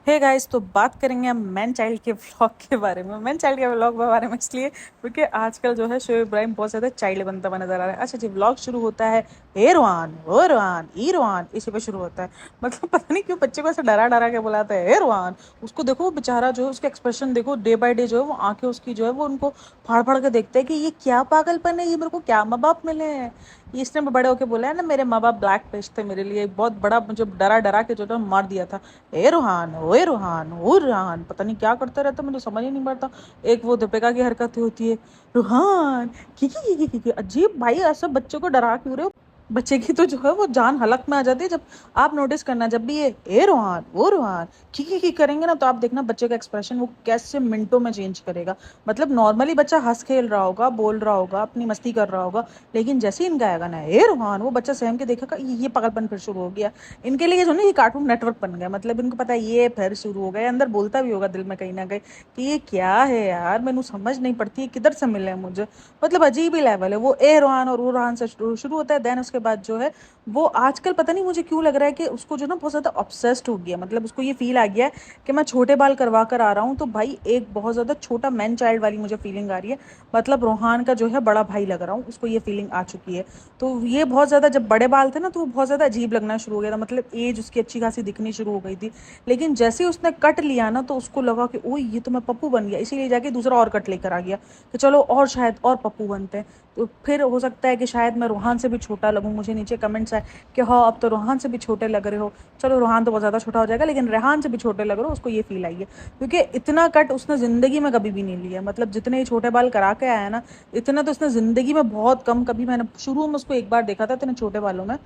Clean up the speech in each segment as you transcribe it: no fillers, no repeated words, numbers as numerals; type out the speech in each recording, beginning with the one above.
Hey guys, तो बात करेंगे हम मैन चाइल्ड के व्लॉग के बारे में। मैन चाइल्ड के व्लॉग के बारे में इसलिए क्योंकि आजकल जो है शोएब इब्राहिम बहुत ज़्यादा चाइल्ड बनता हुआ नजर आ रहा है। अच्छा जी, व्लॉग शुरू होता है ए रोहान ओ रोहान ई रोहान, इसी पे शुरू होता है। मतलब पता नहीं क्यों बच्चे को ऐसे डरा डरा के बुलाता है ए रोहान। उसको देखो, वो बेचारा जो है उसका एक्सप्रेशन देखो, डे बाय डे जो है वो आंखें उसकी जो है वो उनको फाड़ फाड़ के देखते हैं कि ये क्या पागलपन है, ये मेरे को क्या माँ बाप मिले हैं। ये इसने बड़े होके बोला है ना, मेरे माँ बाप ब्लैक फिश थे मेरे लिए, बहुत बड़ा मुझे डरा डरा के जो है मार दिया था। ए रूहान ओए रूहान ओ रूहान, पता नहीं क्या करता रहता, मुझे समझ ही नहीं पड़ता। एक वो दीपिका की हरकत होती है, रूहान की अजीब। भाई ऐसा बच्चे को डरा क्यों रहे हो? बच्चे की तो जो है वो जान हलक में आ जाती है। जब आप नोटिस करना, जब भी ये ए रूहान वो रूहान की करेंगे ना, तो आप देखना बच्चे का एक्सप्रेशन वो कैसे मिनटों में चेंज करेगा। मतलब नॉर्मली बच्चा हंस खेल रहा होगा, बोल रहा होगा, अपनी मस्ती कर रहा होगा, लेकिन जैसे ही इनका आएगा ना ए रूहान, वो बच्चा सहम के देखेगा ये पागलपन फिर शुरू हो गया। इनके लिए जो ना ये कार्टून नेटवर्क बन गया। मतलब इनको पता है ये फिर शुरू हो गया। अंदर बोलता भी होगा दिल में कहीं ना कहीं कि ये क्या है यार, मैनू समझ नहीं पड़ती है किधर से मिले हैं मुझे। मतलब अजीब ही लेवल है। वो ए रोहान और वो रोहान से शुरू होता है। देन उसके बाद जो है वो आजकल पता नहीं मुझे क्यों लग रहा है कि उसको जो ना बहुत ज़्यादा ऑब्सेस्ड हो गया। मतलब उसको ये फील आ गया है कि मैं छोटे बाल करवा कर आ रहा हूँ, तो भाई एक बहुत ज़्यादा छोटा मैन चाइल्ड वाली मुझे फीलिंग आ रही है। मतलब रोहान का जो है बड़ा भाई लग रहा हूँ, उसको ये फीलिंग आ चुकी है। तो ये बहुत ज़्यादा, जब बड़े बाल थे ना तो वो बहुत ज़्यादा अजीब लगना शुरू हो गया था। मतलब एज उसकी अच्छी खासी दिखनी शुरू हो गई थी। लेकिन जैसे ही उसने कट लिया ना, तो उसको लगा कि ओह ये तो मैं पप्पू बन गया। इसीलिए जाके दूसरा और कट लेकर आ गया कि चलो और शायद और पप्पू बनते हैं। तो फिर हो सकता है कि शायद मैं रोहान से भी छोटा लगूं। मुझे नीचे कमेंट्स आए कि हाँ अब तो रोहान से भी छोटे लग रहे हो। चलो रोहान तो बहुत ज़्यादा छोटा हो जाएगा, लेकिन रेहान से भी छोटे लग रहे हो, उसको ये फील आई है। क्योंकि इतना कट उसने ज़िंदगी में कभी भी नहीं लिया। मतलब जितने ये छोटे बाल करा के आया ना, इतना तो उसने ज़िंदगी में बहुत कम। कभी मैंने शुरू में उसको एक बार देखा था इतने छोटे बालों में।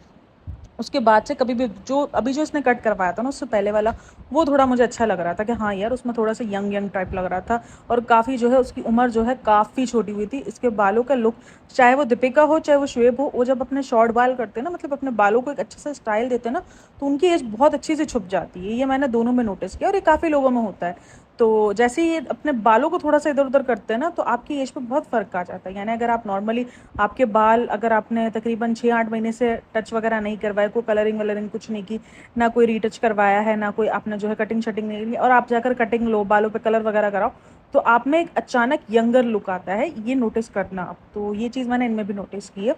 उसके बाद से कभी भी जो अभी जो इसने कट करवाया था ना, उससे पहले वाला, वो थोड़ा मुझे अच्छा लग रहा था कि हाँ यार उसमें थोड़ा सा यंग यंग टाइप लग रहा था। और काफ़ी जो है उसकी उम्र जो है काफ़ी छोटी हुई थी। इसके बालों का लुक, चाहे वो दीपिका हो चाहे वो शुएब हो, वो जब अपने शॉर्ट बाल करते हैं ना, मतलब अपने बालों को एक अच्छे से स्टाइल देते हैं ना, तो उनकी एज बहुत अच्छी से छुप जाती है। ये मैंने दोनों में नोटिस किया और ये काफ़ी लोगों में होता है। तो जैसे ही ये अपने बालों को थोड़ा सा इधर उधर करते हैं ना, तो आपकी एज पे बहुत फ़र्क आ जाता है। यानी अगर आप नॉर्मली आपके बाल, अगर आपने तकरीबन 6-8 महीने से टच वगैरह नहीं करवाए, कोई कलरिंग वलरिंग कुछ नहीं की, ना कोई रीटच करवाया है, ना कोई आपने जो है कटिंग शटिंग नहीं की, और आप जाकर कटिंग लो, बालों पे कलर वगैरह कराओ, तो आप में एक अचानक यंगर लुक आता है। ये नोटिस करना आप। तो ये चीज़ मैंने इनमें भी नोटिस की है।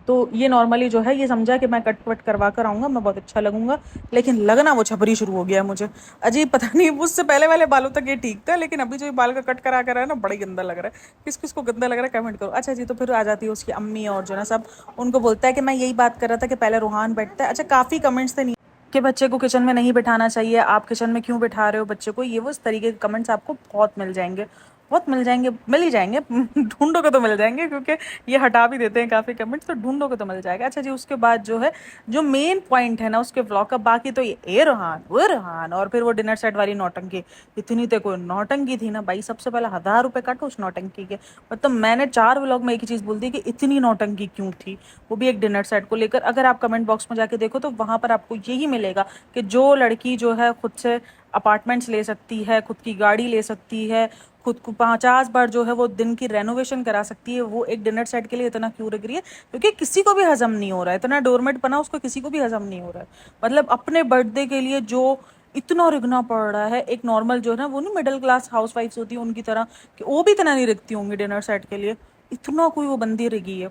तो ये नॉर्मली जो है ये समझा कि मैं कट वट करवा कर आऊँगा, मैं बहुत अच्छा लगूंगा, लेकिन लगना वो छपरी शुरू हो गया है मुझे। अजीब, पता नहीं, मुझसे पहले वाले बालों तक ये ठीक था, लेकिन अभी जो ये बाल का कट करा कर है ना, बड़ा ही गंदा लग रहा है। किस किस को गंदा लग रहा है कमेंट करो। अच्छा जी, तो फिर आ जाती है उसकी अम्मी और जो ना सब, उनको बोलता है कि मैं यही बात कर रहा था कि पहले रूहान बैठता है। अच्छा, काफ़ी कमेंट्स थे कि बच्चे को किचन में नहीं बिठाना चाहिए, आप किचन में क्यों बिठा रहे हो बच्चे को, ये वो इस तरीके के कमेंट्स आपको बहुत मिल जाएंगे। बहुत मिल जाएंगे, मिल ही जाएंगे। ढूंढोगे तो मिल जाएंगे, क्योंकि ये हटा भी देते हैं काफ़ी कमेंट्स, तो ढूंढोगे तो मिल जाएगा। अच्छा जी, उसके बाद जो है जो मेन पॉइंट है ना उसके व्लॉग का, बाकी तो ये ए रोहान वो रोहान और फिर वो डिनर सेट वाली नौटंकी। इतनी तो कोई नौटंकी थी ना भाई, सबसे पहले 1000 रुपये काटो उस नौटंकी के। मतलब मैंने 4 व्लॉग में एक ही चीज़ बोल दी कि इतनी नौटंकी क्यों थी, वो भी एक डिनर सेट को लेकर। अगर आप कमेंट बॉक्स में जाके देखो तो वहाँ पर आपको यही मिलेगा कि जो लड़की जो है खुद से अपार्टमेंट्स ले सकती है, खुद की गाड़ी ले सकती है, खुद को 50 बार जो है वो दिन की रेनोवेशन करा सकती है, वो एक डिनर सेट के लिए इतना क्यों रख रही है? क्योंकि किसी को भी हजम नहीं हो रहा है। इतना डोरमेट बना उसको किसी को भी हजम नहीं हो रहा है। मतलब अपने बर्थडे के लिए जो इतना रिगना पड़ रहा है, एक नॉर्मल जो है ना, वो नहीं मिडिल क्लास हाउस वाइफ्स होती है उनकी तरह, कि वो भी इतना नहीं रखती होंगी डिनर सेट के लिए। इतना कोई वो बंदी रही है।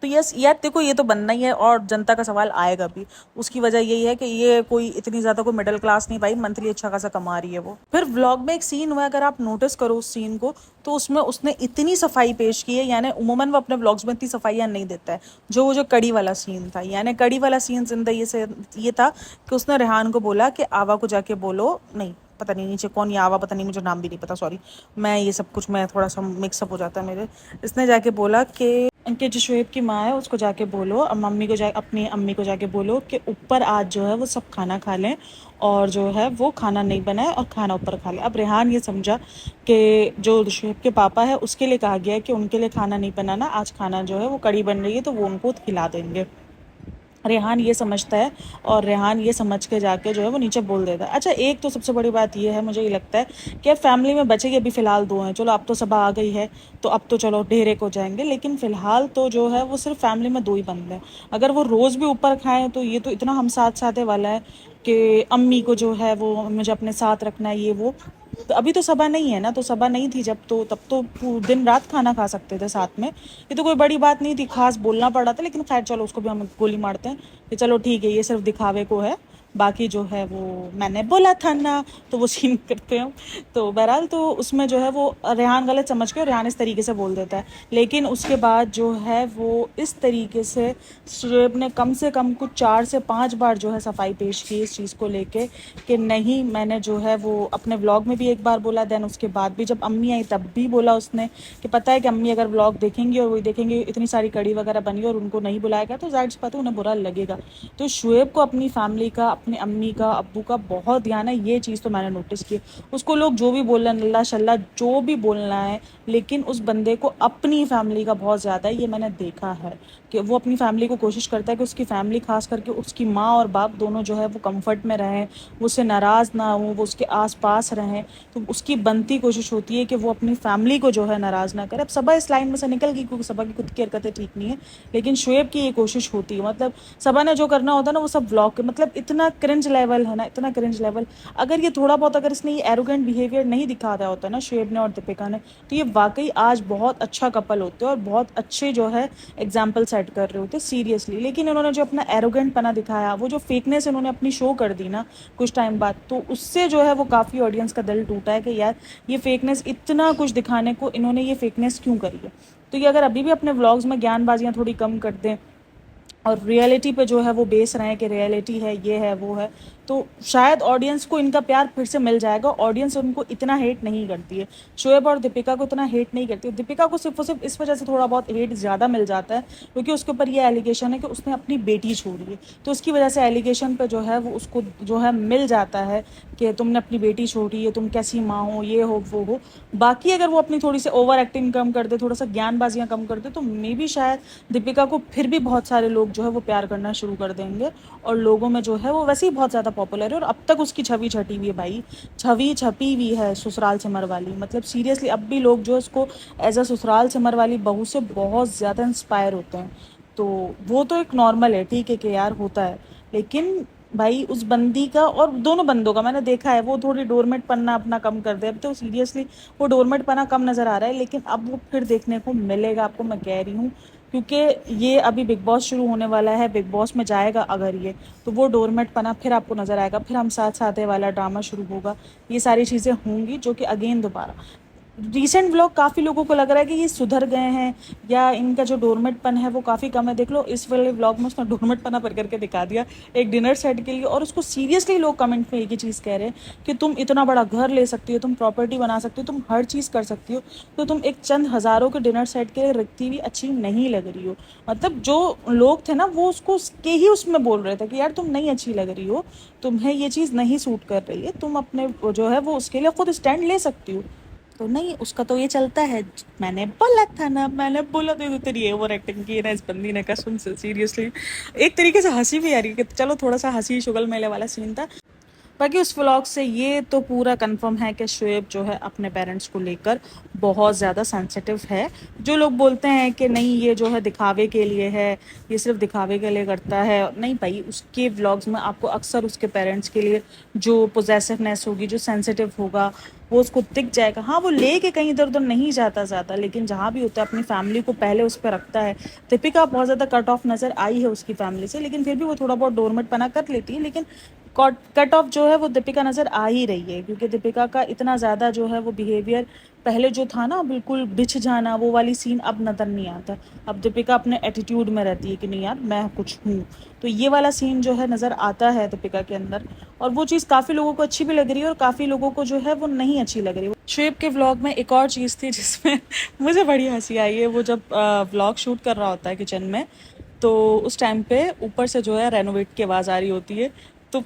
तो यस यार, देखो ये तो बनना ही है, और जनता का सवाल आएगा भी। उसकी वजह यही है कि ये कोई इतनी ज़्यादा कोई मिडिल क्लास नहीं भाई, मंथली अच्छा खासा कमा रही है वो। फिर व्लॉग में एक सीन हुआ, अगर आप नोटिस करो उस सीन को, तो उसमें उसने इतनी सफाई पेश की है। यानी उमूमन वो अपने व्लॉग्स में इतनी सफाइयाँ नहीं देता है। जो कड़ी वाला सीन था, यानी कड़ी वाला सीन जिंदगी से ये था कि उसने रेहान को बोला कि आवा को जाके बोलो, नहीं पता नहीं नीचे कौन, या आवा पता नहीं, मुझे नाम भी नहीं पता, सॉरी। मैं ये सब कुछ, मैं थोड़ा सा मिक्सअप हो जाता है मेरे। इसने जाके बोला कि उनके जो शुएब की माँ है उसको जाके बोलो, अब मम्मी को अपनी अम्मी को जाके बोलो कि ऊपर आज जो है वो सब खाना खा लें, और जो है वो खाना नहीं बनाए और खाना ऊपर खा लें। अब रेहान ये समझा कि जो शुएब के पापा है उसके लिए कहा गया है कि उनके लिए खाना नहीं बनाना, आज खाना जो है वो कड़ी बन रही है तो वो उनको खिला देंगे। रेहान ये समझता है, और रेहान ये समझ के जाके जो है वो नीचे बोल देता है। अच्छा, एक तो सबसे बड़ी बात ये है, मुझे ये लगता है कि अब फैमिली में बचे अभी फ़िलहाल 2 हैं। चलो अब तो सब आ गई है, तो अब तो चलो ढेरे को जाएंगे, लेकिन फ़िलहाल तो जो है वो सिर्फ फैमिली में 2 ही बंदे हैं। अगर वो रोज़ भी ऊपर खाएं तो ये तो इतना हम साथ साथे वाला है। कि अम्मी को जो है वो मुझे अपने साथ रखना है, ये वो। तो अभी तो सबा नहीं है ना, तो सबा नहीं थी जब, तो तब तो दिन रात खाना खा सकते थे साथ में, ये तो कोई बड़ी बात नहीं थी, खास बोलना पड़ा था, लेकिन खैर चलो उसको भी हम गोली मारते हैं कि चलो ठीक है, ये सिर्फ दिखावे को है, बाकी जो है वो मैंने बोला था ना, तो वो सीन करते हैं हम। तो बहरहाल तो उसमें जो है वो रेहान गलत समझ के, और रेहान इस तरीके से बोल देता है, लेकिन उसके बाद जो है वो इस तरीके शुएब ने कम से कम कुछ 4 से 5 बार जो है सफाई पेश की इस चीज़ को लेके कि नहीं, मैंने जो है वो अपने व्लॉग में भी एक बार बोला, देन उसके बाद भी जब अम्मी आई तब भी बोला उसने कि पता है कि अम्मी अगर व्लॉग देखेंगी और वही देखेंगे इतनी सारी कड़ी वगैरह बनी और उनको नहीं बुलाया गया, तो जाहिर सी बात है उन्हें बुरा लगेगा। तो शुएब को अपनी फैमिली का, अपनी अम्मी का, अब्बू का बहुत ध्यान है, ये चीज़ तो मैंने नोटिस की। उसको लोग जो भी बोल रहे हैं, नल्ला शल्ला जो भी बोलना है, लेकिन उस बंदे को अपनी फैमिली का बहुत ज़्यादा है, ये मैंने देखा है कि वो अपनी फैमिली को कोशिश करता है कि उसकी फैमिली, खास करके उसकी माँ और बाप दोनों जो है वो कंफर्ट में रहें, वो उससे नाराज़ ना हो, वो उसके आसपास रहें, तो उसकी बनती कोशिश होती है कि वो अपनी फैमिली को जो है नाराज़ ना करे। अब सबा इस लाइन में से निकल गई क्योंकि सबा की खुद की हरकतें ठीक नहीं है, लेकिन शुएब की ये कोशिश होती है, मतलब सबा ने जो करना होता है ना वो सब व्लॉग के, मतलब इतना क्रिंज लेवल है ना, इतना क्रिंज लेवल। अगर ये थोड़ा बहुत, अगर इसने ये एरोगेंट बिहेवियर नहीं दिखा रहा होता ना शुएब ने और दीपिका ने, तो ये वाकई आज बहुत अच्छा कपल होते और बहुत अच्छे जो है एग्जाम्पल सेट कर रहे होते सीरियसली। लेकिन इन्होंने जो अपना एरोगेंट पना दिखाया, वो जो फेकनेस इन्होंने अपनी शो कर दी ना कुछ टाइम बाद, तो उससे जो है वो काफ़ी ऑडियंस का दिल टूटा है कि यार ये फेकनेस, इतना कुछ दिखाने को इन्होंने ये फेकनेस क्यों करी है। तो ये अगर अभी भी अपने व्लॉग्स में ज्ञानबाजियाँ थोड़ी कम कर दें और रियलिटी पे जो है वो बेस रहे हैं कि रियलिटी है, ये है, वो है, तो शायद ऑडियंस को इनका प्यार फिर से मिल जाएगा। ऑडियंस उनको इतना हेट नहीं करती है, शुएब और दीपिका को इतना हेट नहीं करती है। दीपिका को सिर्फ और सिर्फ इस वजह से थोड़ा बहुत हेट ज़्यादा मिल जाता है क्योंकि उसके ऊपर ये एलिगेशन है कि उसने अपनी बेटी छोड़ी है, तो उसकी वजह से एलिगेशन पे जो है वो उसको जो है मिल जाता है कि तुमने अपनी बेटी छोड़ी है, तुम कैसी माँ हो, ये हो, वो हो। बाकी अगर वो अपनी थोड़ी सी ओवर एक्टिंग कम कर दे, थोड़ा सा ज्ञानबाजियाँ कम कर दे, तो मे बी शायद दीपिका को फिर भी बहुत सारे लोग जो है वो प्यार करना शुरू कर देंगे, और लोगों में जो है वो वैसे ही बहुत ज़्यादा पॉपुलर है। और अब तक उसकी छवि छटी हुई है भाई, छवि छपी हुई है ससुराल सिमर वाली, मतलब सीरियसली अब भी लोग जो इसको एज अ ससुराल सिमर वाली बहू से बहुत ज़्यादा इंस्पायर होते हैं। तो वो तो एक नॉर्मल है, ठीक है कि यार होता है, लेकिन भाई उस बंदी का और दोनों बंदों का मैंने देखा है वो थोड़ी डोरमेट पन्ना अपना कम कर दे। अब तो सीरियसली वो डोरमेट पन्ना कम नज़र आ रहा है, लेकिन अब वो फिर देखने को मिलेगा आपको, मैं कह रही हूँ, क्योंकि ये अभी बिग बॉस शुरू होने वाला है, बिग बॉस में जाएगा अगर ये, तो वो डोरमेट पना फिर आपको नज़र आएगा, फिर हम साथ साथ वाला ड्रामा शुरू होगा, ये सारी चीज़ें होंगी जो कि अगेन दोबारा रिसेंट व्लॉग काफ़ी लोगों को लग रहा है कि ये सुधर गए हैं या इनका जो डोरमेटपन है वो काफ़ी कम है। देख लो इस वाले व्लॉग में उसने डोरमेटपना पर करके दिखा दिया एक डिनर सेट के लिए, और उसको सीरियसली लोग कमेंट में एक ही चीज़ कह रहे हैं कि तुम इतना बड़ा घर ले सकती हो, तुम प्रॉपर्टी बना सकती हो, तुम हर चीज़ कर सकती हो, तो तुम एक चंद हज़ारों के डिनर सेट के लिए रखती हुई अच्छी नहीं लग रही हो। मतलब जो लोग थे ना वो उसको के ही उसमें बोल रहे थे कि यार तुम नहीं अच्छी लग रही हो, तुम्हें ये चीज़ नहीं सूट कर रही है, तुम अपने जो है वो उसके लिए खुद स्टैंड ले सकती हो। तो नहीं, उसका तो ये चलता है, मैंने बोला था ना, मैंने बोला तो तेरी ओवर एक्टिंग की है ना इस बंदी ने, कसम से सीरियसली एक तरीके से हंसी भी आ रही है कि चलो थोड़ा सा हंसी शुगल मेले वाला सीन था। बाकी उस व्लॉग से ये तो पूरा कंफर्म है कि शुएब जो है अपने पेरेंट्स को लेकर बहुत ज़्यादा सेंसिटिव है। जो लोग बोलते हैं कि नहीं ये जो है दिखावे के लिए है, ये सिर्फ दिखावे के लिए करता है, नहीं भाई, उसके व्लॉग्स में आपको अक्सर उसके पेरेंट्स के लिए जो पोजेसिवनेस होगी, जो सेंसिटिव होगा, वो उसको दिख जाएगा। हाँ, वो ले के कहीं इधर उधर नहीं जाता ज़्यादा, लेकिन जहाँ भी होता है अपनी फैमिली को पहले उस पर रखता है। दीपिका बहुत ज़्यादा कट ऑफ नज़र आई है उसकी फैमिली से, लेकिन फिर भी वो थोड़ा बहुत डोरमेट पना कर लेती है, लेकिन कट ऑफ जो है वो दीपिका नज़र आ ही रही है, क्योंकि दीपिका का इतना ज़्यादा जो है वो बिहेवियर पहले जो था ना बिल्कुल बिछ जाना, वो वाली सीन अब नज़र नहीं आता। अब दीपिका अपने एटीट्यूड में रहती है कि नहीं यार मैं कुछ हूँ, तो ये वाला सीन जो है नज़र आता है दीपिका के अंदर, और वो चीज़ काफ़ी लोगों को अच्छी भी लग रही है और काफ़ी लोगों को जो है वो नहीं अच्छी लग रही है। शुएब के व्लॉग में एक और चीज़ थी जिसमें मुझे बड़ी हंसी आई है, वो जब व्लॉग शूट कर रहा होता है किचन में, तो उस टाइम पे ऊपर से जो है रेनोवेट की आवाज़ आ रही होती है, तो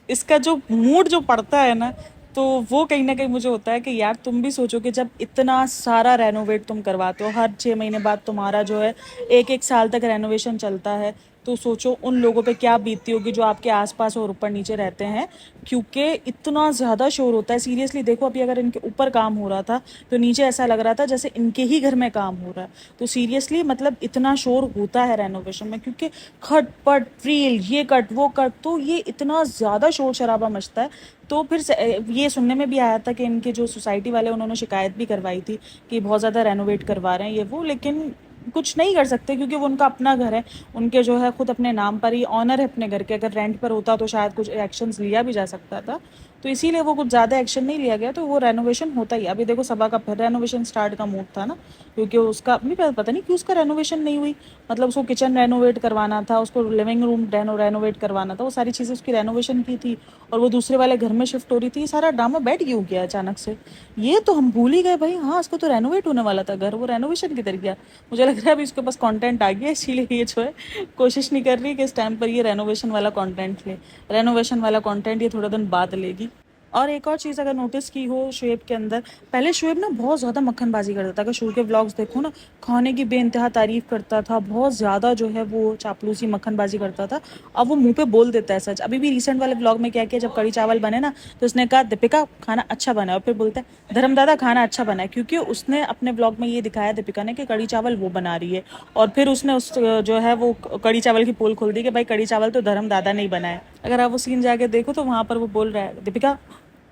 इसका जो मूड जो पड़ता है ना, तो वो कहीं ना कहीं मुझे होता है कि यार तुम भी सोचो कि जब इतना सारा रेनोवेट तुम करवाते हो, हर 6 महीने बाद तुम्हारा जो है 1-1 साल तक रेनोवेशन चलता है, तो सोचो उन लोगों पे क्या बीतती होगी जो आपके आसपास और ऊपर नीचे रहते हैं, क्योंकि इतना ज़्यादा शोर होता है। सीरियसली देखो, अभी अगर इनके ऊपर काम हो रहा था तो नीचे ऐसा लग रहा था जैसे इनके ही घर में काम हो रहा है। तो सीरियसली मतलब इतना शोर होता है रेनोवेशन में, क्योंकि खट पट रील, ये कट वो कट, तो ये इतना ज़्यादा शोर शराबा मचता है। तो फिर ये सुनने में भी आया था कि इनके जो सोसाइटी वाले, उन्होंने शिकायत भी करवाई थी कि बहुत ज़्यादा रेनोवेट करवा रहे हैं ये वो, लेकिन कुछ नहीं कर सकते क्योंकि वो उनका अपना घर है। उनके जो है खुद अपने नाम पर ही ऑनर है अपने घर के। अगर रेंट पर होता तो शायद कुछ एक्शंस लिया भी जा सकता था, तो इसीलिए वो कुछ ज़्यादा एक्शन नहीं लिया गया। तो वो रेनोवेशन होता ही। अभी देखो सबा का फिर रेनोवेशन स्टार्ट का मूड था ना, क्योंकि उसका अभी पता नहीं क्यों उसका रेनोवेशन नहीं हुई। मतलब उसको किचन रेनोवेट करवाना था, उसको लिविंग रूम रेनोवेट करवाना था, वो सारी चीज़ें उसकी रेनोवेशन की थी, और वो दूसरे वाले घर में शिफ्ट हो रही थी। ये सारा ड्रामा बैठ क्यों गया अचानक से, ये तो हम भूल ही गए भाई। हाँ, उसको तो रेनोवेट होने वाला था घर, वो रेनोवेशन किधर गया। मुझे लग रहा है अभी उसके पास कंटेंट आ गया, इसीलिए ये जो है कोशिश नहीं कर रही कि इस टाइम पर ये रेनोवेशन वाला कंटेंट ले। रेनोवेशन वाला कंटेंट ये थोड़ा दिन बाद लेगी। और एक और चीज़ अगर नोटिस की हो शुएब के अंदर, पहले शुएब ना बहुत ज़्यादा मक्खनबाजी करता था। अगर शुरू के व्लॉग्स देखो ना, खाने की बेइंतहा तारीफ करता था, बहुत ज़्यादा जो है वो चापलूसी मक्खनबाजी करता था। अब वो मुंह पे बोल देता है सच। अभी भी रिसेंट वाले व्लॉग में क्या किया, जब कड़ी चावल बने ना, तो उसने कहा दीपिका खाना अच्छा बना है, और फिर बोलता है धर्मदादा खाना अच्छा बना है, क्योंकि उसने अपने व्लॉग में ये दिखाया दीपिका ने कि कड़ी चावल वो बना रही है, और फिर उसने उस जो है वो कड़ी चावल की पोल खोल दी कि भाई कड़ी चावल तो धर्मदादा ने ही बनाया। अगर आप वो सीन जाके देखो तो वहाँ पर वो बोल रहा है दीपिका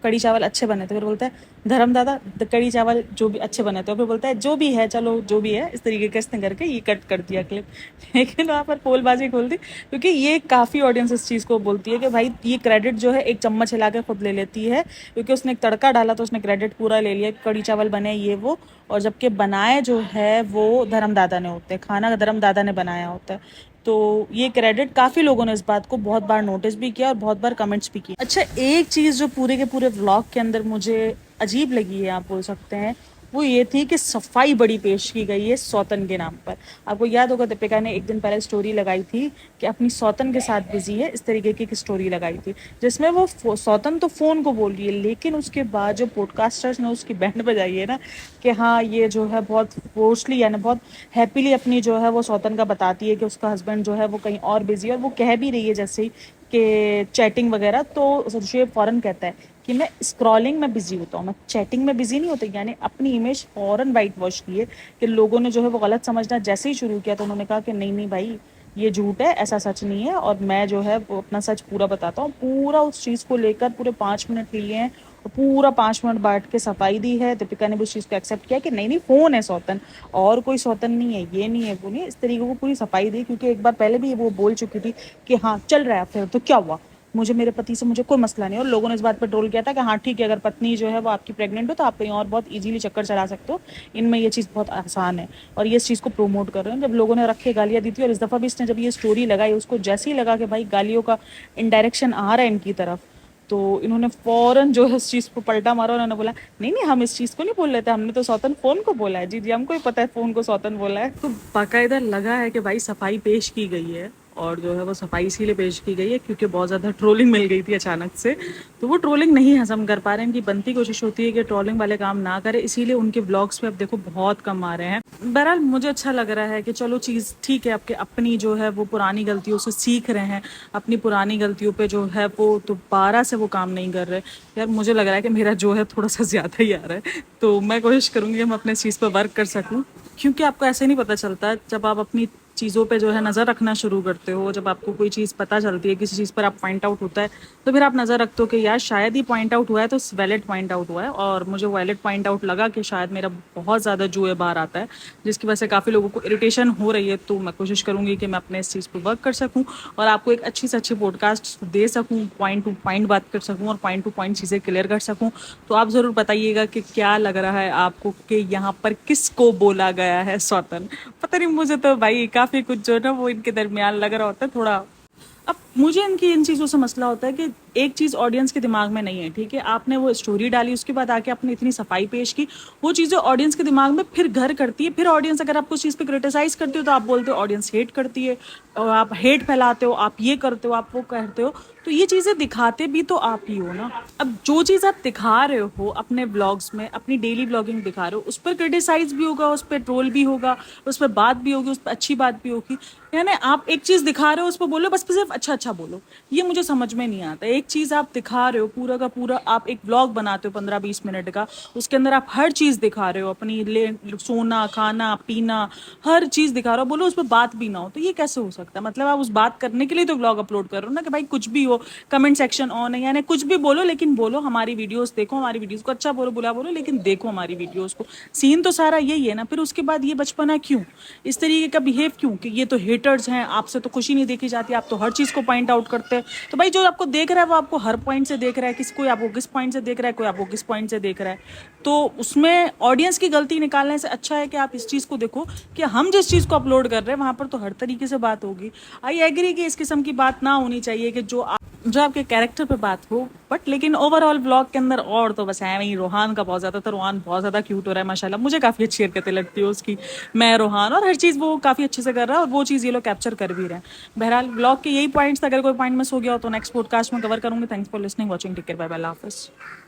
कड़ी चावल अच्छे बने थे, फिर बोलता है धर्मदादा कड़ी चावल जो भी अच्छे बने थे, फिर बोलता है जो भी है चलो जो भी है, इस तरीके का इसने करके ये कट कर दिया क्लिप। लेकिन वहाँ पर पोलबाजी खोल दी, क्योंकि ये काफ़ी ऑडियंस इस चीज़ को बोलती है कि भाई ये क्रेडिट जो है एक चम्मच हिला के खुद ले लेती है, क्योंकि उसने एक तड़का डाला तो उसने क्रेडिट पूरा ले लिया, कड़ी चावल बने ये वो। और जबकि बनाए जो है वो धर्मदादा ने होते हैं, खाना धर्मदादा ने बनाया होता है। तो ये क्रेडिट काफ़ी लोगों ने इस बात को बहुत बार नोटिस भी किया और बहुत बार कमेंट्स भी किए। अच्छा, एक चीज़ जो पूरे के पूरे व्लॉग के अंदर मुझे अजीब लगी है, आप बोल सकते हैं, वो ये थी कि सफाई बड़ी पेश की गई है सौतन के नाम पर। आपको याद होगा दीपिका ने एक दिन पहले स्टोरी लगाई थी कि अपनी सौतन के साथ बिजी है, इस तरीके की एक स्टोरी लगाई थी, जिसमें वो सौतन तो फ़ोन को बोल रही है, लेकिन उसके बाद जो पॉडकास्टर्स ने उसकी बैंड बजाई है ना कि हाँ ये जो है बहुत फोर्सली यानी बहुत हैप्पीली अपनी जो है वो सौतन का बताती है कि उसका हस्बैंड जो है वो कहीं और बिजी है, और वो कह भी रही है जैसे ही कि चैटिंग वगैरह, तो शुएब फ़ौरन कहता है कि मैं स्क्रॉलिंग में बिजी होता हूँ, मैं चैटिंग में बिजी नहीं होता। यानी अपनी इमेज फ़ौरन वाइट वॉश की है कि लोगों ने जो है वो गलत समझना जैसे ही शुरू किया, तो उन्होंने कहा कि नहीं नहीं भाई ये झूठ है, ऐसा सच नहीं है, और मैं जो है वो अपना सच पूरा बताता हूँ। पूरा उस चीज़ को लेकर पूरे 5 मिनट लिए हैं, और पूरा 5 मिनट बैठ के सफाई दी है। दीपिका ने भी उस चीज़ को एक्सेप्ट किया कि नहीं नहीं फ़ोन है सौतन, और कोई सौतन नहीं है, ये नहीं है वो नहीं है, इस तरीके को पूरी सफाई दी। क्योंकि एक बार पहले भी वो बोल चुकी थी कि हाँ चल रहा है फिर तो क्या हुआ, मुझे मेरे पति से मुझे कोई मसला नहीं है। और लोगों ने इस बात पर ट्रोल किया था कि हाँ ठीक है, अगर पत्नी जो है वो आपकी प्रेग्नेंट हो तो आप कहीं और बहुत इजीली चक्कर चला सकते हो, इनमें ये चीज़ बहुत आसान है, और ये इस चीज़ को प्रमोट कर रहे हैं। जब लोगों ने रखे गालियाँ दी थी, और इस दफ़ा भी इसने जब ये स्टोरी लगाई, उसको जैसे ही लगा कि भाई गालियों का इनडायरेक्शन आ रहा है इनकी तरफ, तो इन्होंने फ़ौरन जो है इस चीज़ को पलटा मारा। उन्होंने बोला नहीं नहीं हम इस चीज़ को नहीं बोल रहे थे, हमने तो सौतन फ़ोन को बोला है। जी जी हमको ही पता है फ़ोन को सौतन बोला है। तो बाकायदा लगा है कि भाई सफाई पेश की गई है, और जो है वो सफाई इसीलिए पेश की गई है क्योंकि बहुत ज़्यादा ट्रोलिंग मिल गई थी अचानक से। तो वो ट्रोलिंग नहीं हजम कर पा रहे हैं, इनकी बनती कोशिश होती है कि ट्रोलिंग वाले काम ना करें, इसीलिए उनके ब्लॉग्स पे अब देखो बहुत कम आ रहे हैं। बहरहाल मुझे अच्छा लग रहा है कि चलो चीज़ ठीक है, आपके अपनी जो है वो पुरानी गलतियों से सीख रहे हैं, अपनी पुरानी गलतियों पे जो है वो दोबारा से वो काम नहीं कर रहे। यार मुझे लग रहा है कि मेरा जो है थोड़ा सा ज़्यादा ही आ रहा है, तो मैं कोशिश करूँगी कि मैं अपने इस चीज़ पर वर्क कर सकूँ, क्योंकि आपको ऐसे नहीं पता चलता जब आप अपनी चीज़ों पे जो है नज़र रखना शुरू करते हो, जब आपको कोई चीज़ पता चलती है, किसी चीज़ पर आप पॉइंट आउट होता है, तो फिर आप नज़र रखते हो कि यार शायद ही पॉइंट आउट हुआ है तो वैलिड पॉइंट आउट हुआ है। और मुझे वैलिड पॉइंट आउट लगा कि शायद मेरा बहुत ज़्यादा जुए बाहर आता है, जिसकी वजह से काफ़ी लोगों को इरिटेशन हो रही है। तो मैं कोशिश करूँगी कि मैं अपने इस चीज़ पर वर्क कर सकूँ, और आपको एक अच्छी से अच्छी पॉडकास्ट दे सकूँ, पॉइंट टू पॉइंट बात कर सकूँ, और पॉइंट टू पॉइंट चीज़ें क्लियर कर सकूँ। तो आप ज़रूर बताइएगा कि क्या लग रहा है आपको कि यहाँ पर किसको बोला गया है सौतन। पता नहीं, मुझे तो भाई काफ़ी कुछ जो है ना वो इनके दरमियान लग रहा होता है थोड़ा। अब मुझे इनकी इन चीज़ों से मसला होता है कि एक चीज़ ऑडियंस के दिमाग में नहीं है, ठीक है, आपने वो स्टोरी डाली, उसके बाद आके आपने इतनी सफाई पेश की, वो चीज़ें ऑडियंस के दिमाग में फिर घर करती है। फिर ऑडियंस अगर आपको उस चीज़ पे क्रिटिसाइज करती हो तो आप बोलते हो ऑडियंस हेट करती है, और आप हेट फैलाते हो, आप ये करते हो, आप वो करते हो। तो ये चीज़ें दिखाते भी तो आप ही हो ना। अब जो चीज़ आप दिखा रहे हो अपने व्लॉग्स में, अपनी डेली व्लॉगिंग दिखा रहे हो, उस पर क्रिटिसाइज भी होगा, उस पर ट्रोल भी होगा, उस पर बात भी होगी, उस पर अच्छी बात भी होगी। यानी आप एक चीज़ दिखा रहे हो, उस पर बोलो, बस सिर्फ अच्छा अच्छा बोलो, ये मुझे समझ में नहीं आता। एक चीज़ आप दिखा रहे हो, पूरा का पूरा आप एक व्लॉग बनाते हो 15-20 मिनट का, उसके अंदर आप हर चीज़ दिखा रहे हो, अपनी सोना खाना पीना हर चीज़ दिखा रहे हो, बोलो उस पर बात भी ना हो, तो ये कैसे हो सकता है? मतलब आप उस बात करने के लिए तो व्लॉग अपलोड कर रहे हो ना, कि भाई कुछ भी हो, कमेंट सेक्शन ऑन है, यानी कुछ भी बोलो, लेकिन बोलो हमारी वीडियोस देखो, हमारी वीडियोस को अच्छा बोलो बुला बोलो, लेकिन देखो हमारी वीडियोस को। सीन तो सारा यही है ना। फिर उसके बाद ये बचपना क्यों, इस तरीके का बिहेव क्यों, कि ये तो हेटर्स हैं, आपसे तो खुशी नहीं देखी जाती, आप तो हर चीज़ को पॉइंट आउट करते हैं। तो भाई जो आपको देख रहा है वो आपको हर पॉइंट से देख रहा है, किसी कोई आपको किस पॉइंट से देख रहा है, कोई आपको किस पॉइंट से देख रहा है। तो उसमें ऑडियंस की गलती निकालने से अच्छा है कि आप इस चीज़ को देखो कि हम जिस चीज़ को अपलोड कर रहे हैं वहाँ पर तो हर तरीके से बात होगी। आई एग्री कि इस किस्म की बात ना होनी चाहिए कि जो आपके कैरेक्टर पे बात हो, बट लेकिन ओवरऑल ब्लॉग के अंदर और तो बस है वही रोहान का बहुत ज़्यादा। तो रोहान बहुत ज़्यादा क्यूट हो रहा है माशाल्लाह, मुझे काफ़ी अच्छी हरकतें लगती है उसकी। मैं रोहान और हर चीज़ वो काफ़ी अच्छे से कर रहा है, और वो चीज़ ये लोग कैप्चर कर भी रहे हैं। बहरहाल ब्लॉग के यही पॉइंट्स, अगर कोई पॉइंट मिस हो गया हो तो नेक्स्ट पॉडकास्ट में कवर करूँगी। Thanks for listening watching, take care, bye bye, Allah हाफिज़।